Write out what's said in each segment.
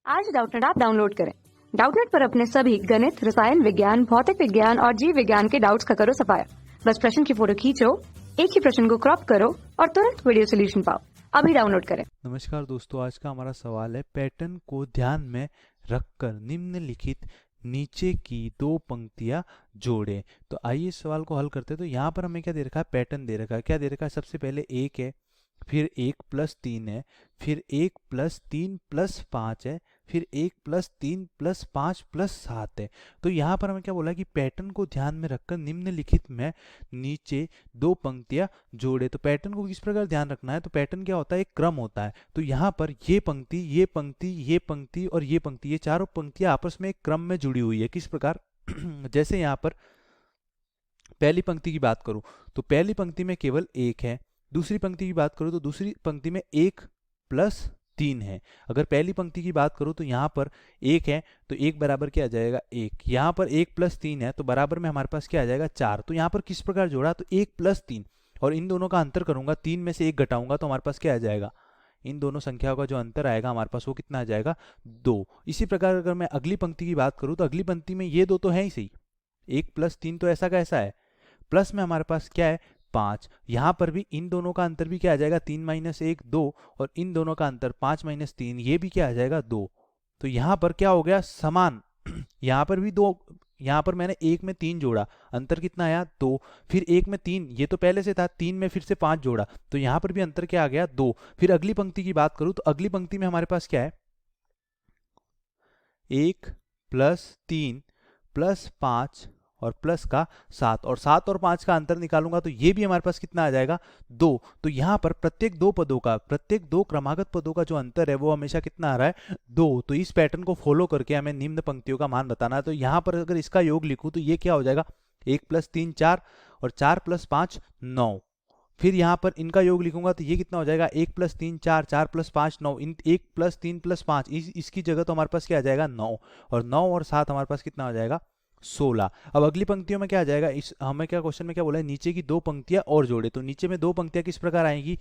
आज Doubtnut app download करें। Doubtnut पर अपने सभी गणित, रसायन विज्ञान, भौतिक विज्ञान और जीव विज्ञान के डाउट्स का करो सफाया। बस प्रश्न की फोटो खींचो, एक ही प्रश्न को क्रॉप करो और तुरंत वीडियो सोल्यूशन पाओ। अभी डाउनलोड करें। नमस्कार दोस्तों, आज का हमारा सवाल है पैटर्न को ध्यान में रखकर निम्नलिखित नीचे की दो पंक्तियां जोड़ें। तो आइए इस सवाल को हल करते हैं। तो यहाँ पर हमें क्या दे रखा है, पैटर्न दे रखा है। क्या दे रखा है, सबसे पहले एक है, फिर 1+3 है, फिर 1+3+5 है, फिर 1+3+5+7 है। तो यहाँ पर हमें क्या बोला है कि पैटर्न को ध्यान में रखकर निम्नलिखित में नीचे दो पंक्तियां जोड़े। तो पैटर्न को किस प्रकार ध्यान रखना है, तो पैटर्न क्या होता है, एक क्रम होता है। तो यहाँ पर ये पंक्ति, ये पंक्ति, ये पंक्ति और ये पंक्ति, ये चारों पंक्तियां आपस में एक क्रम में जुड़ी हुई है। किस प्रकार जैसे यहाँ पर पहली पंक्ति की बात करूं तो पहली पंक्ति में केवल 1 है, दूसरी पंक्ति की बात करूं तो दूसरी पंक्ति में 1+3 है। अगर पहली पंक्ति की बात करूं तो यहाँ पर 1 है तो 1 बराबर क्या आ जाएगा 1, यहाँ पर 1+3 है तो बराबर में हमारे पास क्या आ जाएगा 4। तो यहाँ पर किस प्रकार जोड़ा, तो 1+3 और इन दोनों का अंतर करूंगा, 3 में से 1 घटाऊंगा तो हमारे पास क्या आ जाएगा, इन दोनों संख्याओं का जो अंतर आएगा हमारे पास वो कितना आ जाएगा 2। इसी प्रकार अगर मैं अगली पंक्ति की बात करूं तो अगली पंक्ति में ये दो तो है ही सही, 1+3 तो ऐसा का ऐसा है, प्लस में हमारे पास क्या है 5। यहां पर भी इन दोनों का अंतर भी क्या आ जाएगा 3 - 1 2 और इन दोनों का अंतर 5 - 3 ये भी क्या आ जाएगा 2। तो यहां पर क्या हो गया समान यहां पर भी 2, यहां पर मैंने 1 में 3 जोड़ा, अंतर कितना आया 2, फिर 1 में 3, ये तो पहले से था, 3 में फिर से 5 जोड़ा तो यहां पर भी अंतर क्या आ गया 2। फिर अगली पंक्ति की बात करूं तो अगली पंक्ति में हमारे पास क्या है 1+3+5 और प्लस का 7 और 7 और 5 का अंतर निकालूंगा तो ये भी हमारे पास कितना आ जाएगा 2। तो यहाँ पर प्रत्येक दो पदों का, प्रत्येक दो क्रमागत पदों का जो अंतर है वो हमेशा कितना आ रहा है 2। तो इस पैटर्न को फॉलो करके हमें निम्न पंक्तियों का मान बताना है। तो यहाँ पर अगर इसका योग लिखूं तो ये क्या हो जाएगा 1+3 4 और 4+5 9। फिर यहाँ पर इनका योग लिखूंगा तो ये कितना हो जाएगा 1+3 4 4+5 9, इन 1+3+5 इसकी जगह तो हमारे पास क्या आ जाएगा 9 और 9 और 7 हमारे पास कितना हो जाएगा 16। अब अगली पंक्तियों में क्या आ जाएगा, इस हमें क्या क्वेश्चन में क्या बोला है, नीचे की दो पंक्तियां और जोड़े। तो नीचे में दो पंक्तियां किस प्रकार आएंगी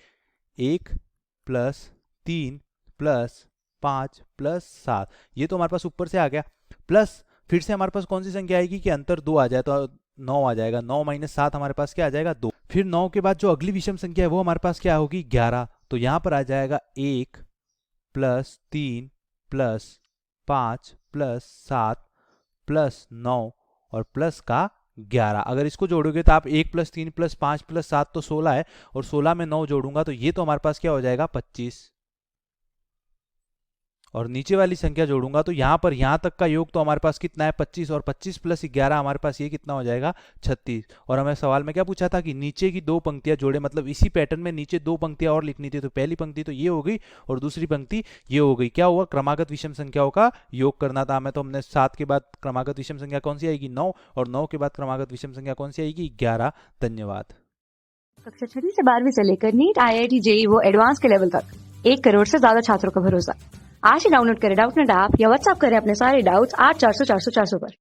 1+3+5+7, ये तो हमारे पास ऊपर से आ गया, प्लस फिर से हमारे पास कौन सी संख्या आएगी कि अंतर 2 आ जाए तो 9 आ जाएगा, 9 - 7 हमारे पास क्या आ जाएगा 2। फिर 9 के बाद जो अगली विषम संख्या है वो हमारे पास क्या होगी 11। तो यहां पर आ जाएगा 1+3+5+7+9 और प्लस का 11। अगर इसको जोड़ोगे तो आप 1+3+5+7 तो 16 है और 16 में 9 जोड़ूंगा तो ये तो हमारे पास क्या हो जाएगा 25 और नीचे वाली संख्या जोड़ूंगा तो यहाँ पर यहाँ तक का योग तो हमारे पास कितना है 25 और 25 + 11 हमारे पास ये कितना हो जाएगा 36। और हमें सवाल में क्या पूछा था कि नीचे की दो पंक्तियां जोड़े, मतलब इसी पैटर्न में नीचे दो पंक्तियां और लिखनी थी। तो पहली पंक्ति तो ये हो गई और दूसरी पंक्ति ये हो गई। क्या हुआ, क्रमागत विषम संख्याओं का योग करना था हमें। तो हमने 7 के बाद क्रमागत विषम संख्या कौन सी आएगी 9 और 9 के बाद क्रमागत विषम संख्या कौन सी आएगी 11। धन्यवाद। कक्षा 6 से 12वीं से लेकर नीट, IIT, JEE वो एडवांस के लेवल तक 1 करोड़ से ज्यादा छात्रों का भरोसा। आज ही डाउनलोड करें डाउटनेट ऐप या व्हाट्सएप करें अपने सारे डाउट्स 8400 400 400 पर।